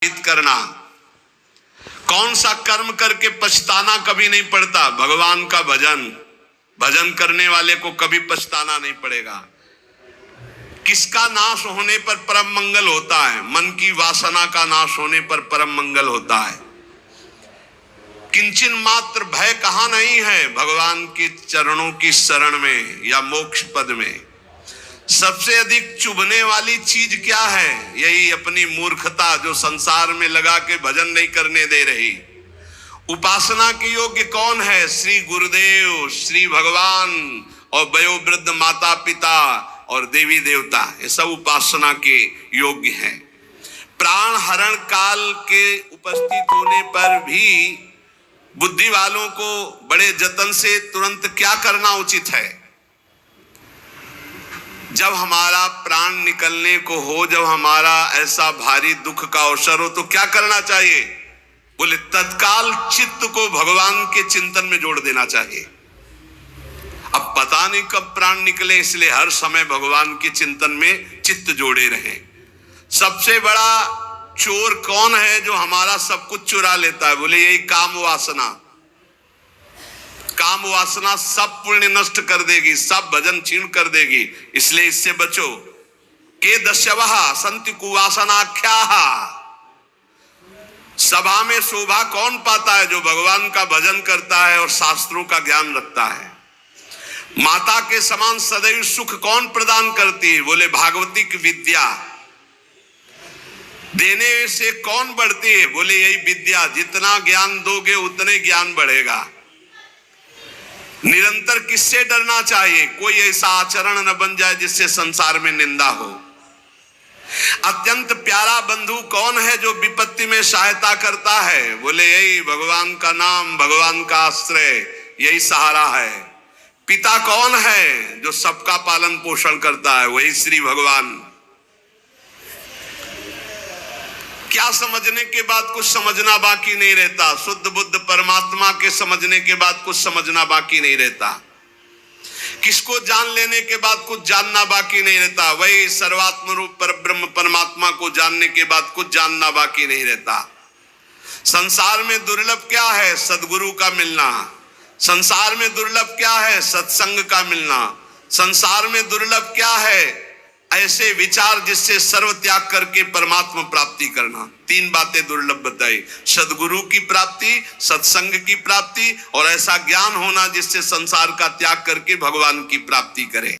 करना। कौन सा कर्म करके पछताना कभी नहीं पड़ता? भगवान का भजन। भजन करने वाले को कभी पछताना नहीं पड़ेगा। किसका नाश होने पर परम मंगल होता है? मन की वासना का नाश होने पर परम मंगल होता है। किंचन मात्र भय कहां नहीं है? भगवान के चरणों की शरण में या मोक्ष पद में। सबसे अधिक चुभने वाली चीज क्या है? यही अपनी मूर्खता, जो संसार में लगा के भजन नहीं करने दे रही। उपासना के योग्य कौन है? श्री गुरुदेव, श्री भगवान और वयोवृद्ध माता पिता और देवी देवता, ये सब उपासना के योग्य हैं। प्राण हरण काल के उपस्थित होने पर भी बुद्धि वालों को बड़े जतन से तुरंत क्या करना उचित है? जब हमारा प्राण निकलने को हो, जब हमारा ऐसा भारी दुख का अवसर हो, तो क्या करना चाहिए? बोले तत्काल चित्त को भगवान के चिंतन में जोड़ देना चाहिए। अब पता नहीं कब प्राण निकले, इसलिए हर समय भगवान के चिंतन में चित्त जोड़े रहें। सबसे बड़ा चोर कौन है जो हमारा सब कुछ चुरा लेता है? बोले यही काम वासना। काम वासना सब पुण्य नष्ट कर देगी, सब भजन छीन कर देगी, इसलिए इससे बचो। के दस्यवः सन्ति कुवासनाख्याः। सभा में शोभा कौन पाता है? जो भगवान का भजन करता है और शास्त्रों का ज्ञान रखता है। माता के समान सदैव सुख कौन प्रदान करती है? बोले भागवती की विद्या। देने से कौन बढ़ती है? बोले यही विद्या। जितना ज्ञान दोगे उतने ज्ञान बढ़ेगा। निरंतर किससे डरना चाहिए? कोई ऐसा आचरण न बन जाए जिससे संसार में निंदा हो। अत्यंत प्यारा बंधु कौन है जो विपत्ति में सहायता करता है? बोले यही भगवान का नाम, भगवान का आश्रय, यही सहारा है। पिता कौन है जो सबका पालन पोषण करता है? वही श्री भगवान। क्या समझने के बाद कुछ समझना बाकी नहीं रहता? शुद्ध बुद्ध परमात्मा के समझने के बाद कुछ समझना बाकी नहीं रहता। किसको जान लेने के बाद कुछ जानना बाकी नहीं रहता। वही सर्वात्म रूप पर ब्रह्म परमात्मा को जानने के बाद कुछ जानना बाकी नहीं रहता। संसार में दुर्लभ क्या है? सद्गुरु का मिलना। संसार में दुर्लभ क्या है? सत्संग का मिलना। संसार में दुर्लभ क्या है? ऐसे विचार जिससे सर्व त्याग करके परमात्मा प्राप्ति करना। तीन बातें दुर्लभ बताई: सद्गुरु की प्राप्ति, सत्संग की प्राप्ति और ऐसा ज्ञान होना जिससे संसार का त्याग करके भगवान की प्राप्ति करे।